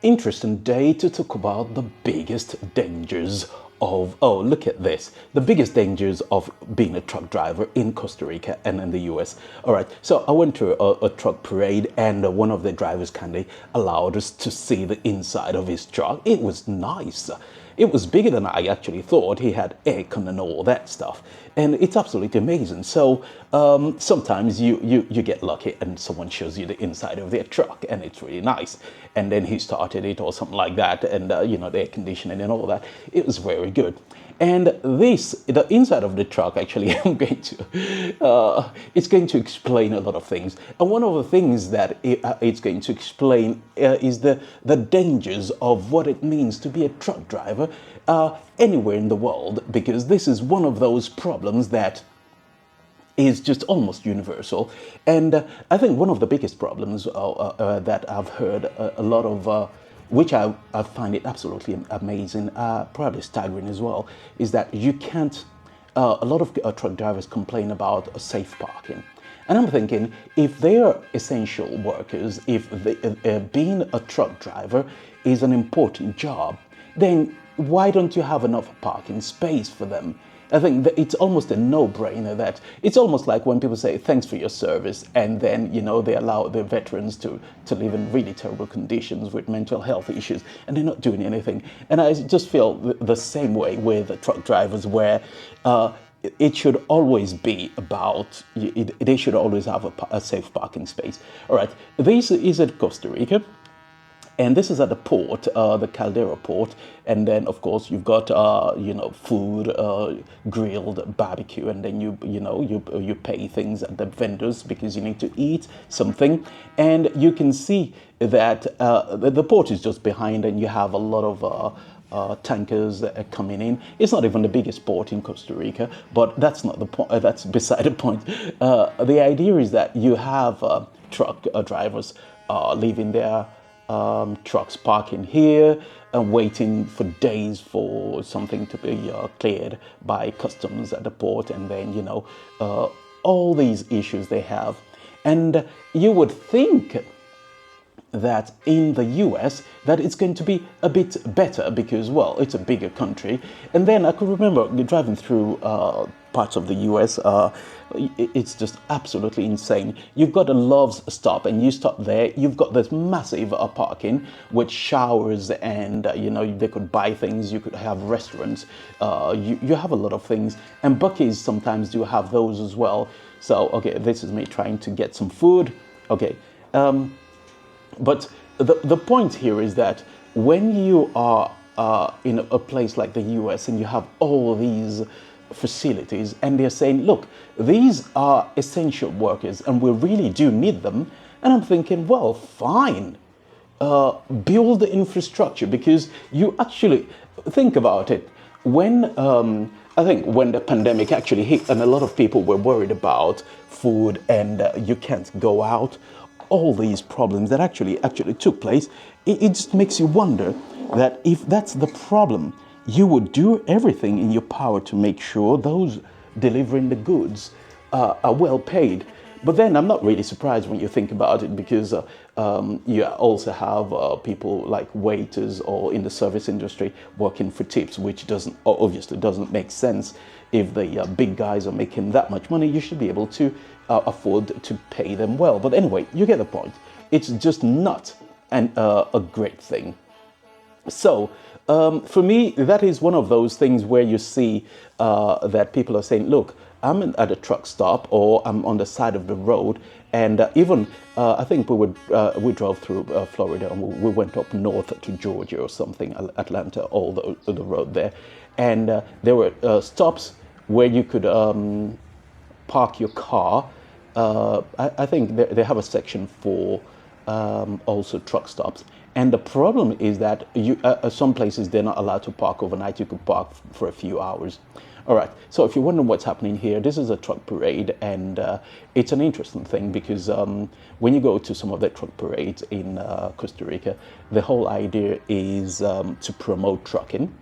Interesting day to talk about the biggest dangers of, oh, look at this, the biggest dangers of being a truck driver in Costa Rica and in the US. All right, so I went to a truck parade, and one of the drivers kindly allowed us to see the inside of his truck. It was nice. It was bigger than I actually thought. He had aircon and all that stuff, and it's absolutely amazing. So sometimes you get lucky and someone shows you the inside of their truck, and it's really nice. And then he started it or something like that, and the air conditioning and all that. It was very good. And the inside of the truck, actually, it's going to explain a lot of things. And one of the things that it's going to explain is the dangers of what it means to be a truck driver anywhere in the world, because this is one of those problems that is just almost universal. And I think one of the biggest problems that I've heard a lot of, which I find it absolutely amazing, probably staggering as well, is that you can't, a lot of truck drivers complain about safe parking. And I'm thinking, if they're essential workers, if being a truck driver is an important job, then why don't you have enough parking space for them? I think that it's almost a no-brainer. That it's almost like when people say thanks for your service, and then they allow the veterans to live in really terrible conditions with mental health issues, and they're not doing anything. And I just feel the same way with the truck drivers, where it should always be about, they should always have a safe parking space. All right, this is at Costa Rica. And this is at the port, the Caldera port, and then of course you've got food, grilled barbecue, and then you pay things at the vendors because you need to eat something, and you can see that the port is just behind, and you have a lot of tankers that are coming in. It's not even the biggest port in Costa Rica, but that's not the point. That's beside the point. The idea is that you have truck drivers leaving their trucks parking here and waiting for days for something to be cleared by customs at the port, and then all these issues they have. And you would think that in the US that it's going to be a bit better because, well, it's a bigger country. And then I could remember driving through parts of the US. It's just absolutely insane. You've got a Love's stop, and you stop there. You've got this massive parking with showers, and they could buy things. You could have restaurants. You have a lot of things, and Buc-ee's sometimes do have those as well. So okay, this is me trying to get some food. Okay. But the point here is that when you are in a place like the US and you have all these facilities, and they're saying, look, these are essential workers and we really do need them. And I'm thinking, well, fine, build the infrastructure, because you actually think about it. When I think when the pandemic actually hit and a lot of people were worried about food and you can't go out, all these problems that actually took place, it just makes you wonder that if that's the problem, you would do everything in your power to make sure those delivering the goods are well paid. But then I'm not really surprised when you think about it, because you also have people like waiters or in the service industry working for tips, which obviously doesn't make sense. If the big guys are making that much money, you should be able to afford to pay them well. But anyway, you get the point. It's just not a great thing. So for me, that is one of those things where you see that people are saying, look, I'm at a truck stop or I'm on the side of the road. And even I think we drove through Florida, and we went up north to Georgia or something, Atlanta, all the road there. And there were stops where you could park your car. I think they have a section for also truck stops. And the problem is that some places they're not allowed to park overnight. You could park for a few hours. All right, so if you're wondering what's happening here, this is a truck parade, and it's an interesting thing because when you go to some of the truck parades in Costa Rica, the whole idea is to promote trucking,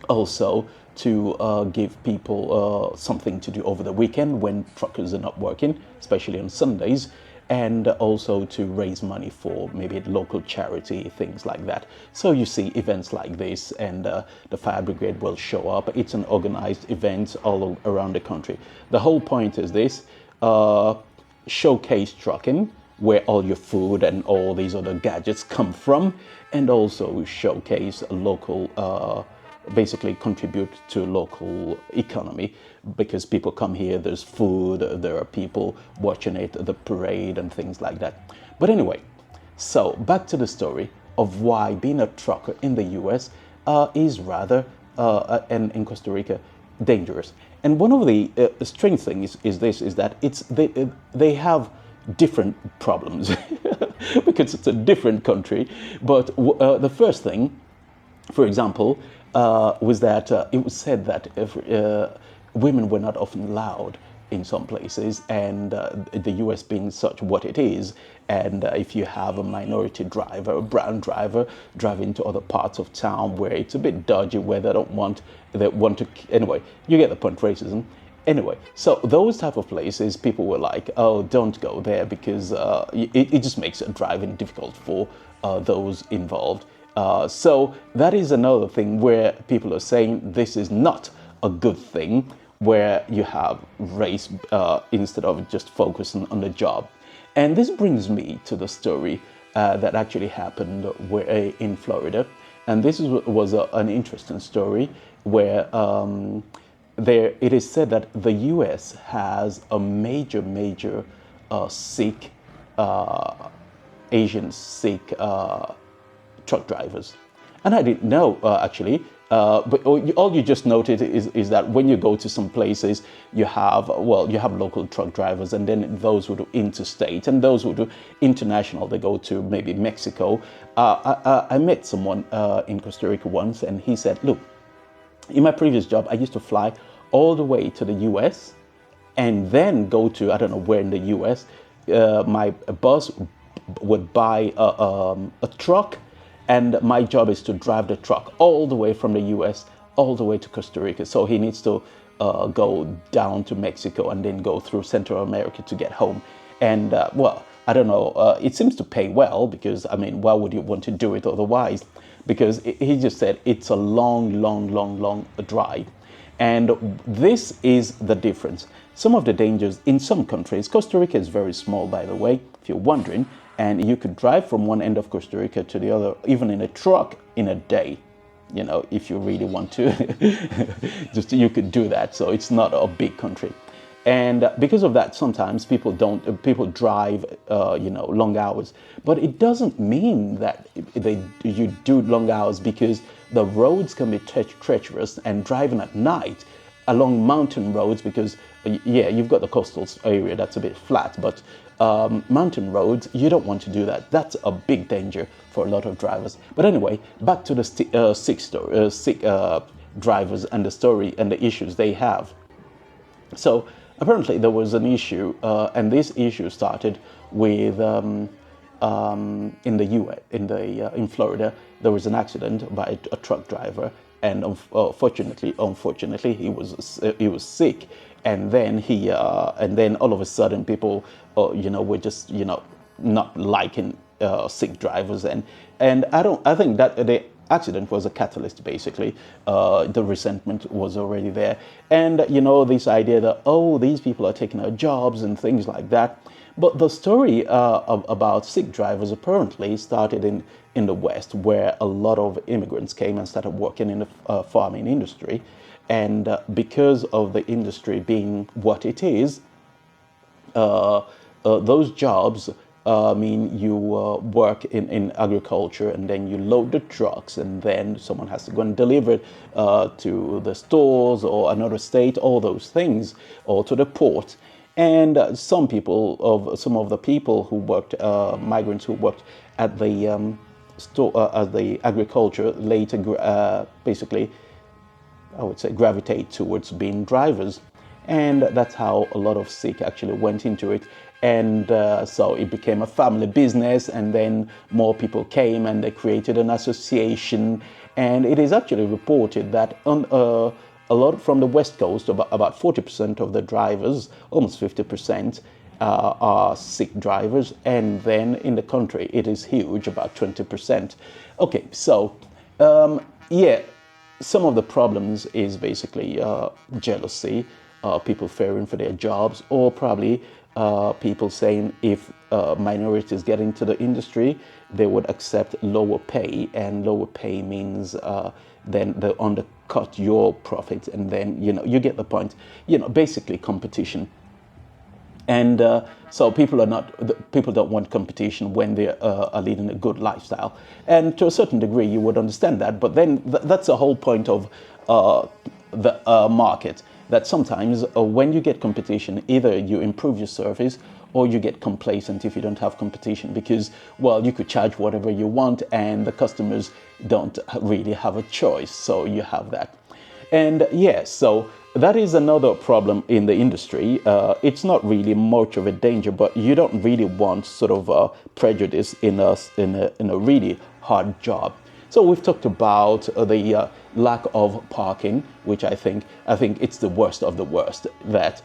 also to give people something to do over the weekend when truckers are not working, especially on Sundays. and also to raise money for maybe local charity, things like that. So you see events like this, and the fire brigade will show up. It's an organized event all around the country. The whole point is this: showcase trucking, where all your food and all these other gadgets come from, and also showcase local, basically contribute to local economy, because people come here, there's food, there are people watching it, the parade and things like that. But anyway, so back to the story of why being a trucker in the US is rather, and in Costa Rica, dangerous. And one of the strange things is this, is that they have different problems because it's a different country. But the first thing, for example, was that it was said that if, women were not often allowed in some places, and the US being such what it is, and if you have a minority driver, a brown driver, driving to other parts of town where it's a bit dodgy, where they want to, anyway, you get the point, racism. Anyway, so those type of places, people were like, oh, don't go there, because it just makes driving difficult for those involved. So that is another thing where people are saying this is not a good thing, where you have race instead of just focusing on the job. And this brings me to the story that actually happened in Florida. And this was an interesting story where it is said that the US has a major Sikh, Asian Sikh truck drivers. And I didn't know, actually. But all you just noted is that when you go to some places, you have local truck drivers, and then those who do interstate, and those who do international, they go to maybe Mexico. I met someone in Costa Rica once, and he said, look, in my previous job, I used to fly all the way to the US and then go to, I don't know where in the US, my boss would buy a truck, and my job is to drive the truck all the way from the US all the way to Costa Rica. So he needs to go down to Mexico and then go through Central America to get home. And well, I don't know, it seems to pay well, because I mean, why would you want to do it otherwise? Because he just said it's a long drive. And this is the difference. Some of the dangers in some countries, Costa Rica is very small, by the way, if you're wondering, and you could drive from one end of Costa Rica to the other, even in a truck, in a day. You know, if you really want to, you could do that. So it's not a big country. And because of that, sometimes people drive, long hours. But it doesn't mean that you do long hours, because the roads can be treacherous, and driving at night along mountain roads, because yeah, you've got the coastal area that's a bit flat, but mountain roads, you don't want to do that. That's a big danger for a lot of drivers. But anyway, back to the Sikh drivers and the story and the issues they have. So apparently there was an issue, and this issue started with in Florida. There was an accident by a truck driver, and unfortunately, he was sick, and then all of a sudden people, were just not liking Sikh drivers, and I think that the accident was a catalyst, basically. The resentment was already there, and this idea that, oh, these people are taking our jobs and things like that. But the story about Sikh drivers apparently started in the West, where a lot of immigrants came and started working in the farming industry. And because of the industry being what it is, those jobs mean you work in agriculture, and then you load the trucks, and then someone has to go and deliver it to the stores or another state, all those things, or to the port. And some of the people who worked, migrants who worked at the at the agriculture, later basically, I would say, gravitate towards being drivers. And that's how a lot of Sikh actually went into it. And so it became a family business, and then more people came and they created an association. And it is actually reported that a lot from the West Coast, about 40% of the drivers, almost 50%, are Sikh drivers, and then in the country it is huge, about 20%. Okay, so yeah, some of the problems is basically jealousy, people fearing for their jobs, or probably people saying if minorities get into the industry, they would accept lower pay, and lower pay means then they undercut your profits, and then you get the point. Basically competition. And so people don't want competition when they are leading a good lifestyle. And to a certain degree, you would understand that. But then that's the whole point of the market. That sometimes when you get competition, either you improve your service or you get complacent if you don't have competition, because, well, you could charge whatever you want and the customers don't really have a choice. So you have that. And yes, so that is another problem in the industry. It's not really much of a danger, but you don't really want sort of prejudice in a really hard job. So we've talked about the lack of parking, which I think it's the worst of the worst. That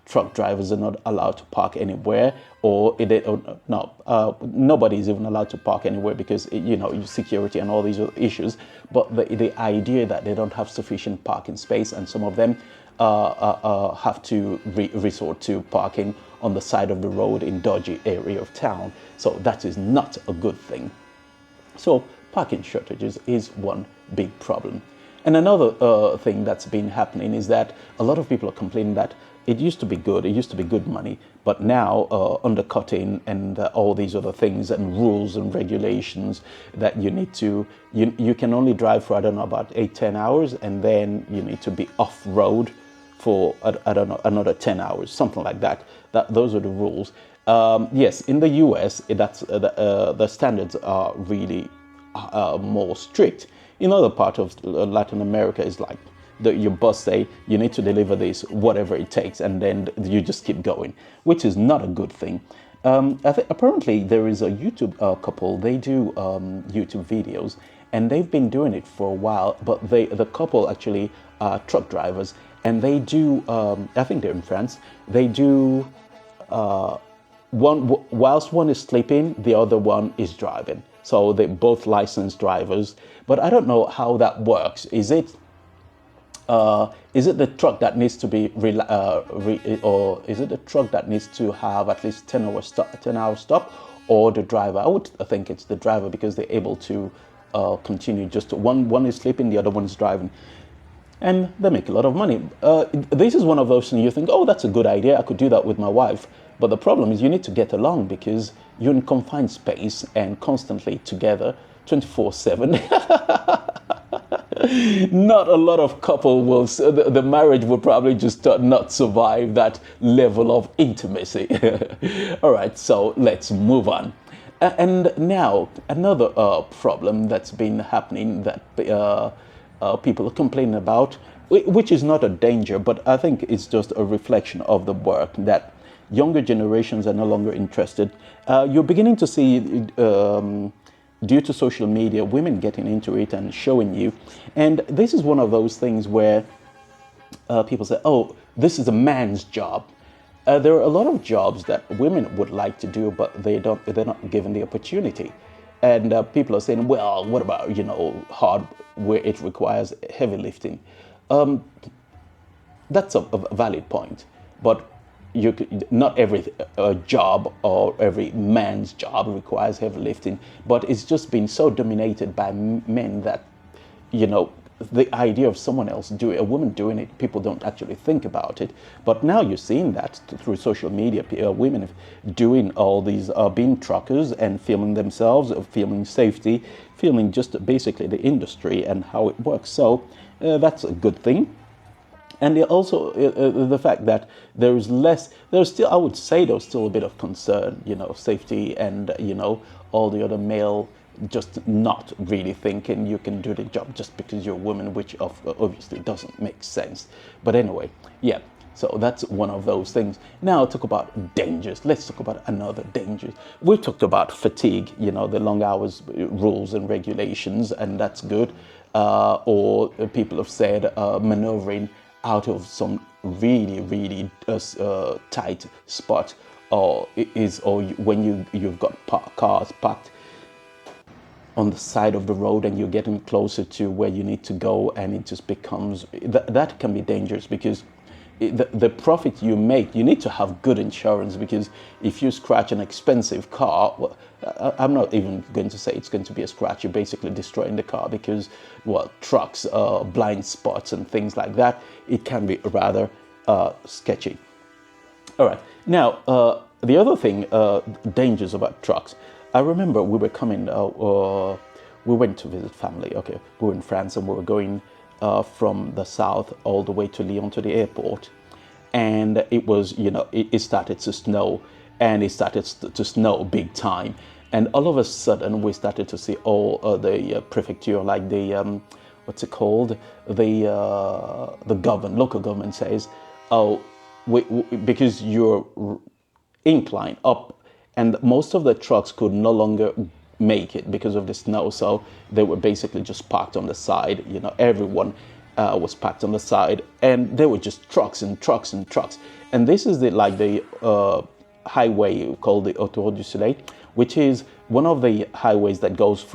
truck drivers are not allowed to park anywhere, or nobody is even allowed to park anywhere because security and all these other issues. But the idea that they don't have sufficient parking space, and some of them have to resort to parking on the side of the road in dodgy area of town. So that is not a good thing. So parking shortages is one big problem. And another thing that's been happening is that a lot of people are complaining that it used to be good money, but now undercutting and all these other things and rules and regulations that you can only drive for, I don't know, about 8-10 hours, and then you need to be off road for, I don't know, another 10 hours, something like that. Those are the rules. Yes, in the US, the standards are really more strict. In other parts of Latin America, it's like your boss say you need to deliver this, whatever it takes, and then you just keep going, which is not a good thing. Apparently there is a YouTube couple. They do YouTube videos, and they've been doing it for a while. But the couple actually are truck drivers, and they do. I think they're in France. They do whilst one is sleeping, the other one is driving. So they're both licensed drivers. But I don't know how that works. Is it the truck that needs to be or is it the truck that needs to have at least 10-hour stop, or the driver? I would think it's the driver, because they're able to continue. Just one is sleeping, the other one is driving, and they make a lot of money. This is one of those things you think, oh, that's a good idea, I could do that with my wife. But the problem is you need to get along, because you're in confined space and constantly together 24/7. Not a lot of couple will, the marriage will probably just not survive that level of intimacy. All right, so let's move on. And now another problem that's been happening that people are complaining about, which is not a danger, but I think it's just a reflection of the work, that younger generations are no longer interested. You're beginning to see, due to social media, women getting into it and showing you. And this is one of those things where people say, oh, this is a man's job. There are a lot of jobs that women would like to do, but they're not given the opportunity. And people are saying, well, what about, hard, where it requires heavy lifting? That's a valid point. But not every job or every man's job requires heavy lifting, but it's just been so dominated by men that, the idea of someone else a woman doing it, people don't actually think about it. But now you're seeing that through social media, women doing all these, being truckers and filming themselves, filming safety, filming just basically the industry and how it works. So that's a good thing. And also the fact that there's still a bit of concern, safety and, all the other male just not really thinking you can do the job just because you're a woman, which obviously doesn't make sense. But anyway, yeah, so that's one of those things. Now talk about dangers. Let's talk about another danger. We talked about fatigue, the long hours rules and regulations, and that's good. Or people have said maneuvering out of some really, really tight spot, or when you've got cars parked on the side of the road and you're getting closer to where you need to go, and it just becomes that can be dangerous, because the profit you make, you need to have good insurance, because if you scratch an expensive car, well, I'm not even going to say it's going to be a scratch. You're basically destroying the car, because, well, trucks, blind spots and things like that, it can be rather sketchy. All right. Now, the other thing, dangers about trucks. I remember we were coming, we went to visit family. Okay, we were in France and we were going from the south all the way to Lyon to the airport. And it was, it started to snow, and it started to snow big time. And all of a sudden we started to see all the prefecture, like the, what's it called? The local government says, oh, because you're inclined up, and most of the trucks could no longer make it because of the snow, so they were basically just parked on the side. Everyone was parked on the side, and there were just trucks and trucks and trucks. And this is the highway called the Autoroute du Soleil, which is one of the highways that goes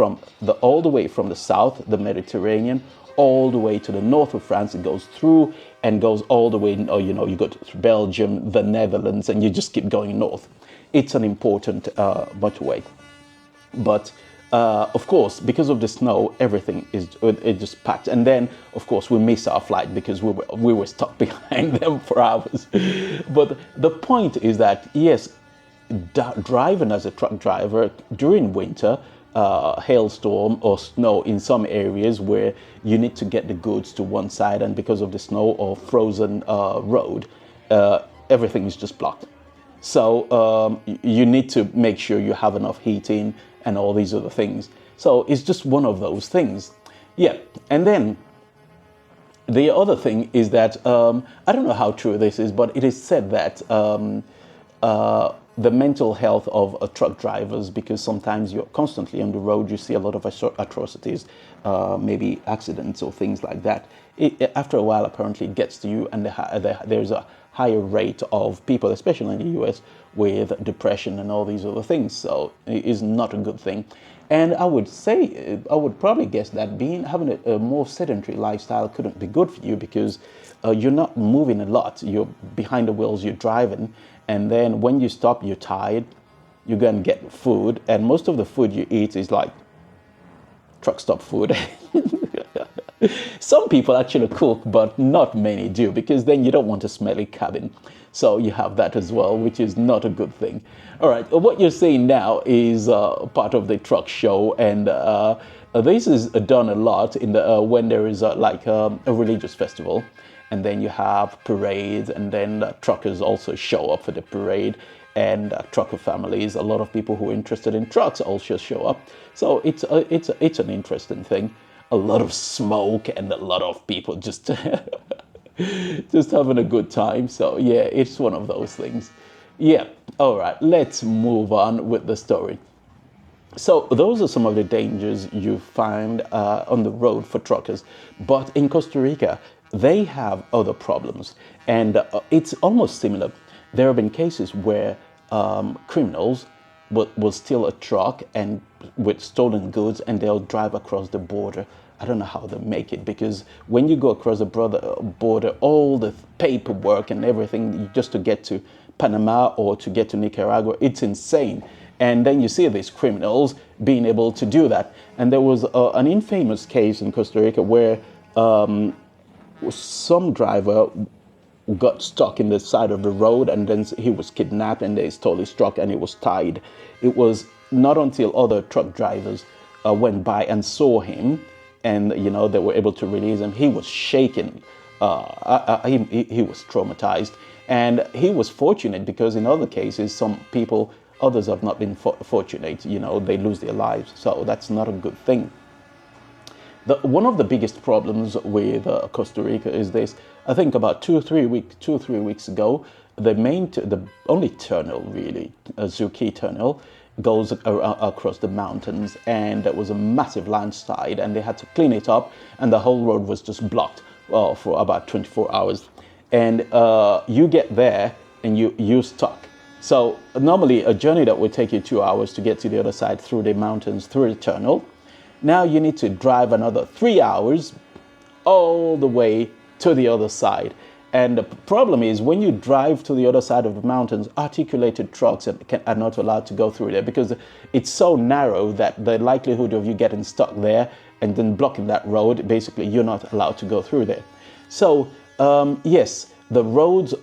all the way from the south, the Mediterranean, all the way to the north of France. It goes through and goes all the way, you go to Belgium, the Netherlands, and you just keep going north. It's an important motorway. But of course, because of the snow, everything is just packed. And then, of course, we missed our flight because we were stuck behind them for hours. But the point is that, yes, driving as a truck driver during winter, hailstorm or snow in some areas where you need to get the goods to one side, and because of the snow or frozen road, everything is just blocked. So you need to make sure you have enough heating and all these other things. So it's just one of those things. Yeah. And then the other thing is that, I don't know how true this is, but it is said that the mental health of truck drivers, because sometimes you're constantly on the road, you see a lot of atrocities, maybe accidents or things like that. After a while, apparently it gets to you, and there's a higher rate of people, especially in the US, with depression and all these other things. So it is not a good thing. And I would probably guess that having a more sedentary lifestyle couldn't be good for you, because you're not moving a lot. You're behind the wheels, you're driving, and then when you stop, you're tired. You go and get food, and most of the food you eat is like truck stop food. Some people actually cook, but not many do, because then you don't want a smelly cabin. So you have that as well, which is not a good thing. All right, what you're seeing now is part of the truck show, and this is done a lot in when there is a religious festival, and then you have parades, and then truckers also show up for the parade, and trucker families, a lot of people who are interested in trucks also show up. So it's an interesting thing. A lot of smoke and a lot of people just just having a good time. So yeah, it's one of those things. Yeah. All right, let's move on with the story. So those are some of the dangers you find on the road for truckers. But in Costa Rica, they have other problems, and it's almost similar. There have been cases where criminals will steal a truck and with stolen goods, and they'll drive across the border. I don't know how they make it, because when you go across the border, all the paperwork and everything just to get to Panama or to get to Nicaragua, it's insane. And then you see these criminals being able to do that. And there was an infamous case in Costa Rica where some driver got stuck in the side of the road, and then he was kidnapped, and they stole his truck, and he was tied. It was not until other truck drivers went by and saw him, and they were able to release him. He was shaking. He was traumatized, and he was fortunate, because in other cases, others have not been fortunate. They lose their lives, so that's not a good thing. One of the biggest problems with Costa Rica is this. I think about 2 or 3 weeks ago, the only tunnel really, a Zuki tunnel, goes across the mountains, and there was a massive landslide, and they had to clean it up, and the whole road was just blocked for about 24 hours. And you get there and you're stuck. So normally a journey that would take you 2 hours to get to the other side through the mountains, through the tunnel. Now you need to drive another 3 hours all the way to the other side. And the problem is when you drive to the other side of the mountains, articulated trucks are not allowed to go through there because it's so narrow that the likelihood of you getting stuck there and then blocking that road, basically you're not allowed to go through there. So yes, the roads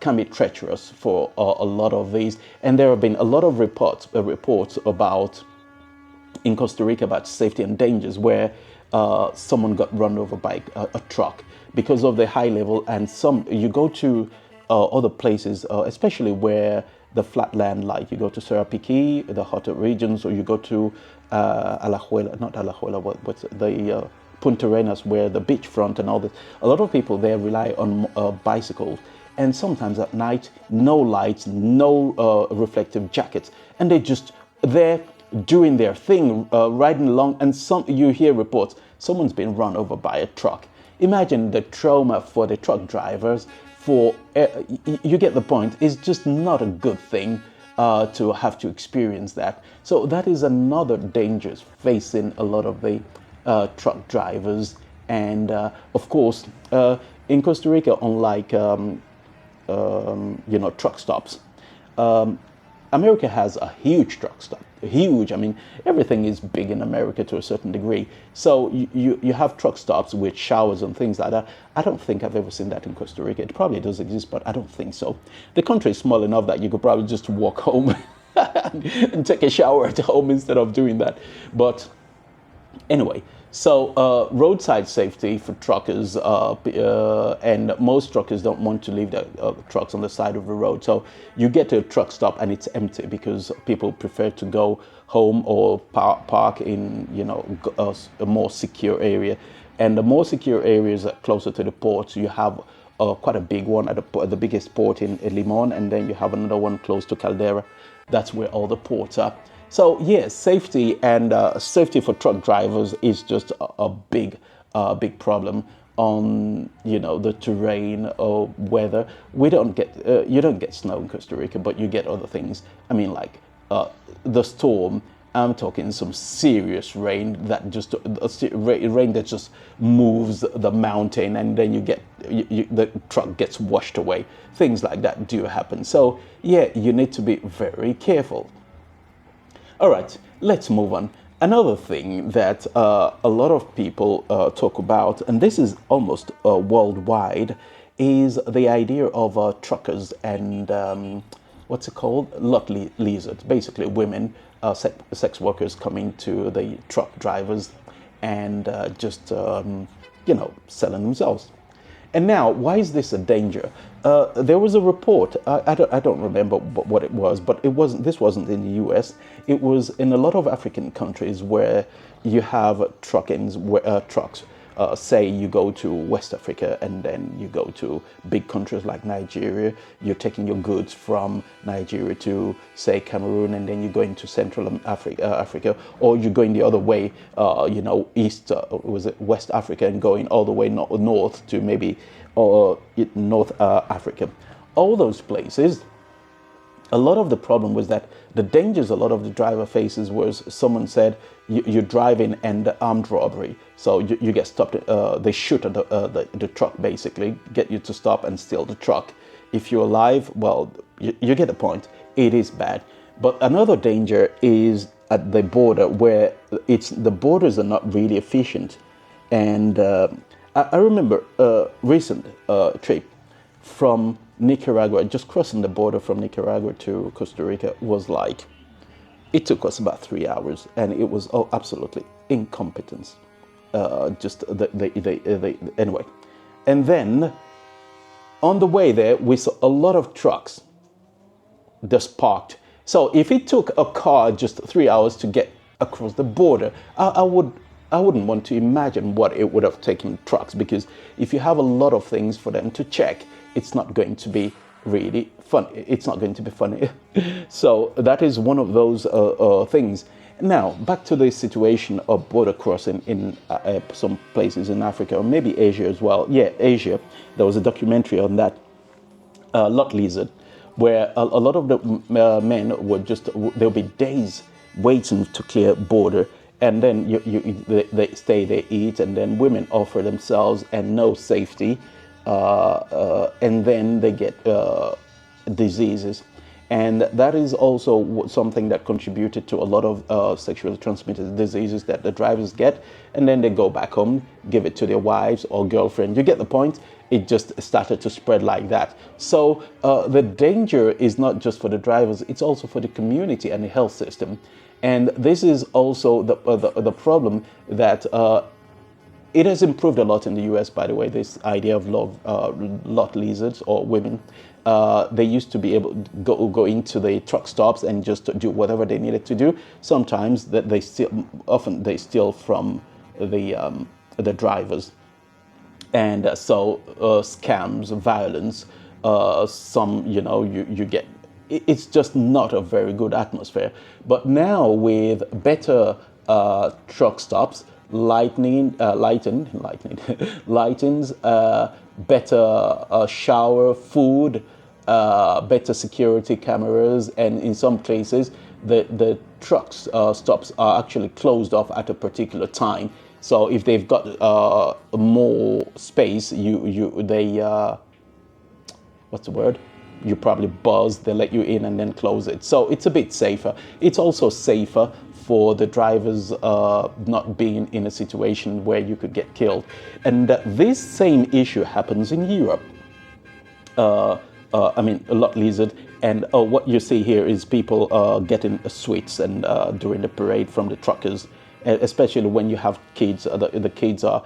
can be treacherous for a lot of these. And there have been a lot of reports about in Costa Rica about safety and dangers where someone got run over by a truck because of the high level. And you go to other places, especially where the flatland, like you go to Serapiquí, the hotter regions, or you go to what's the Punta Arenas, where the beachfront and all this. A lot of people there rely on bicycles, and sometimes at night, no lights, no reflective jackets, and they're just there doing their thing, riding along, and you hear reports someone's been run over by a truck. Imagine the trauma for the truck drivers. You get the point. It's just not a good thing to have to experience that. So that is another danger facing a lot of the truck drivers. And of course, in Costa Rica, unlike truck stops, America has a huge truck stop. Huge. I mean, everything is big in America to a certain degree. So you have truck stops with showers and things like that. I don't think I've ever seen that in Costa Rica. It probably does exist, but I don't think so. The country is small enough that you could probably just walk home and take a shower at home instead of doing that. But anyway, so roadside safety for truckers, and most truckers don't want to leave their trucks on the side of the road. So you get to a truck stop and it's empty because people prefer to go home or park in a more secure area. And the more secure areas closer to the ports, you have quite a big one at the biggest port in Limon, and then you have another one close to Caldera. That's where all the ports are. So yes, safety for truck drivers is just a big problem on the terrain or weather. You don't get snow in Costa Rica, but you get other things. I mean, like the storm. I'm talking some serious rain that just moves the mountain, and then the truck gets washed away. Things like that do happen. So yeah, you need to be very careful. All right, let's move on. Another thing that a lot of people talk about, and this is almost worldwide, is the idea of truckers and what's it called? Lot lizards. Basically, women, sex workers coming to the truck drivers and just selling themselves. And now, why is this a danger? There was a report. I don't remember what it was, but this wasn't in the U.S. It was in a lot of African countries where you have trucks. Say you go to West Africa and then you go to big countries like Nigeria. You're taking your goods from Nigeria to, say, Cameroon, and then you're going to Central Africa, or you're going the other way, West Africa, and going all the way north to maybe North Africa. All those places. A lot of the problem was that the dangers a lot of the driver faces was, someone said, you're driving and armed robbery. So you get stopped, they shoot at the truck, basically, get you to stop and steal the truck. If you're alive, well, you get the point. It is bad. But another danger is at the border, where the borders are not really efficient. And I remember a recent trip from Nicaragua, just crossing the border from Nicaragua to Costa Rica was like, it took us about 3 hours, and it was absolutely incompetence. Anyway. And then on the way there, we saw a lot of trucks just parked. So if it took a car just 3 hours to get across the border, I wouldn't want to imagine what it would have taken trucks, because if you have a lot of things for them to check, it's not going to be really fun. It's not going to be funny. So that is one of those things. Now, back to the situation of border crossing in some places in Africa, or maybe Asia as well. Yeah, Asia. There was a documentary on that, lot lizard, where a lot of the men would just, there'll be days waiting to clear border, and then they stay, they eat, and then women offer themselves and no safety, and then they get diseases. And that is also something that contributed to a lot of sexually transmitted diseases that the drivers get. And then they go back home, give it to their wives or girlfriend. You get the point? It just started to spread like that. So the danger is not just for the drivers, it's also for the community and the health system. And this is also the problem that it has improved a lot in the US, by the way, this idea of lot lizards or women. They used to be able to go into the truck stops and just do whatever they needed to do. Sometimes that often they steal from the drivers. And so scams, violence, you get, it's just not a very good atmosphere. But now with better truck stops, lightens, better shower, food, better security cameras, and in some places the trucks stops are actually closed off at a particular time. So if they've got more space, what's the word? You probably buzz, they let you in and then close it. So it's a bit safer. It's also safer for the drivers not being in a situation where you could get killed. And this same issue happens in Europe. A lot lizard. And what you see here is people getting sweets and during the parade from the truckers, especially when you have kids. The kids are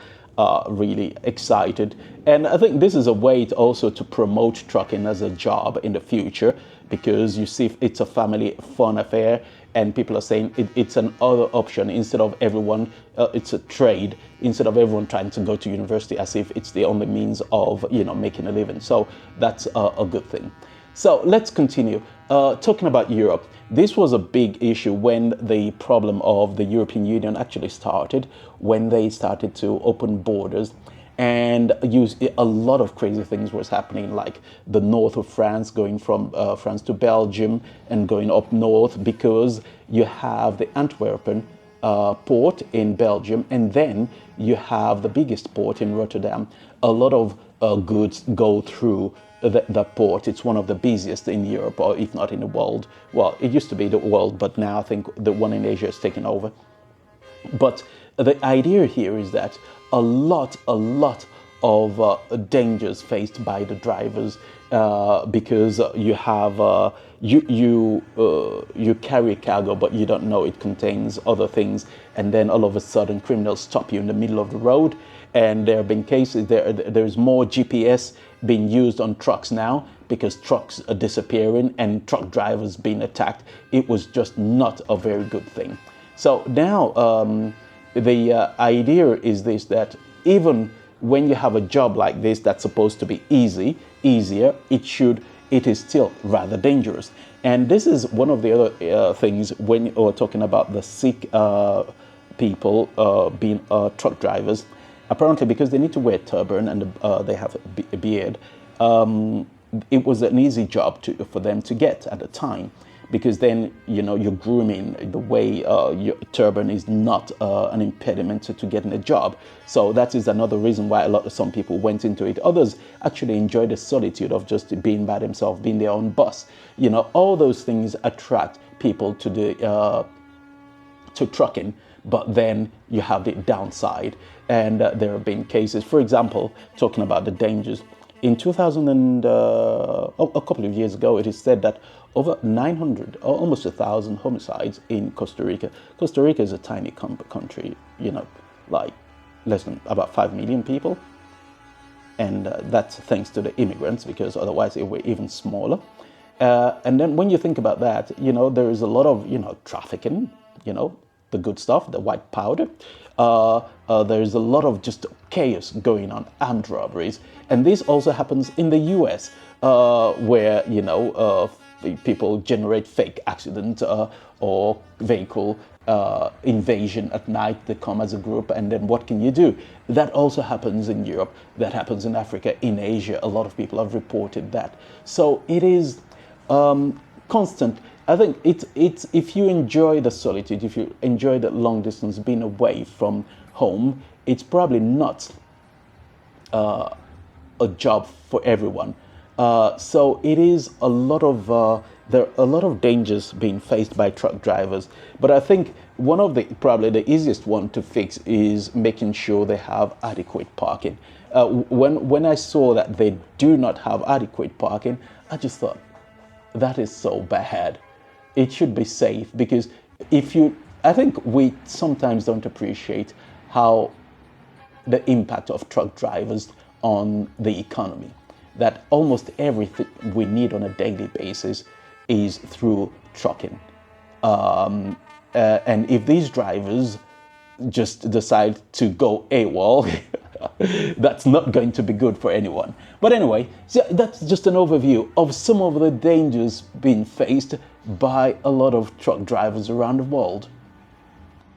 really excited. And I think this is a way also to promote trucking as a job in the future, because you see it's a family fun affair, and people are saying it's an other option instead of everyone, it's a trade, instead of everyone trying to go to university as if it's the only means of making a living. So that's a good thing. So let's continue. Talking about Europe, this was a big issue when the problem of the European Union actually started, when they started to open borders, and a lot of crazy things was happening, like the north of France, going from France to Belgium and going up north, because you have the Antwerpen port in Belgium, and then you have the biggest port in Rotterdam. A lot of goods go through the port. It's one of the busiest in Europe, or if not in the world. Well, it used to be the world, but now I think the one in Asia is taken over. But the idea here is that a lot of dangers faced by the drivers, because you have you carry cargo, but you don't know it contains other things, and then all of a sudden criminals stop you in the middle of the road. And there have been cases, there's more GPS being used on trucks now, because trucks are disappearing and truck drivers being attacked. It was just not a very good thing. So now the idea is this, that even when you have a job like this that's supposed to be easier, it is still rather dangerous. And this is one of the other things when you're talking about the Sikh people being truck drivers. Apparently, because they need to wear a turban and they have a beard, it was an easy job for them to get at the time, because then you're grooming the way your turban is not an impediment to getting a job. So that is another reason why some people went into it. Others actually enjoy the solitude of just being by themselves, being their own boss. All those things attract people to trucking. But then you have the downside, and there have been cases, for example, talking about the dangers. In 2000 and a couple of years ago, it is said that over 900, or almost 1,000 homicides in Costa Rica. Costa Rica is a tiny country, like less than about 5 million people. And that's thanks to the immigrants, because otherwise it were even smaller. And then when you think about that, there is a lot of, trafficking, the good stuff, the white powder. There's a lot of just chaos going on, armed robberies. And this also happens in the US, where, people generate fake accident or vehicle invasion at night. They come as a group, and then what can you do? That also happens in Europe. That happens in Africa, in Asia. A lot of people have reported that. So it is constant. I think it's if you enjoy the solitude, if you enjoy the long distance, being away from home, it's probably not a job for everyone. So it is a lot of there are a lot of dangers being faced by truck drivers. But I think one of the probably the easiest one to fix is making sure they have adequate parking. When I saw that they do not have adequate parking, I just thought that is so bad. It should be safe, because if you, I think we sometimes don't appreciate how the impact of truck drivers on the economy. That almost everything we need on a daily basis is through trucking. And if these drivers just decide to go AWOL, that's not going to be good for anyone. But anyway, so that's just an overview of some of the dangers being faced by a lot of truck drivers around the world.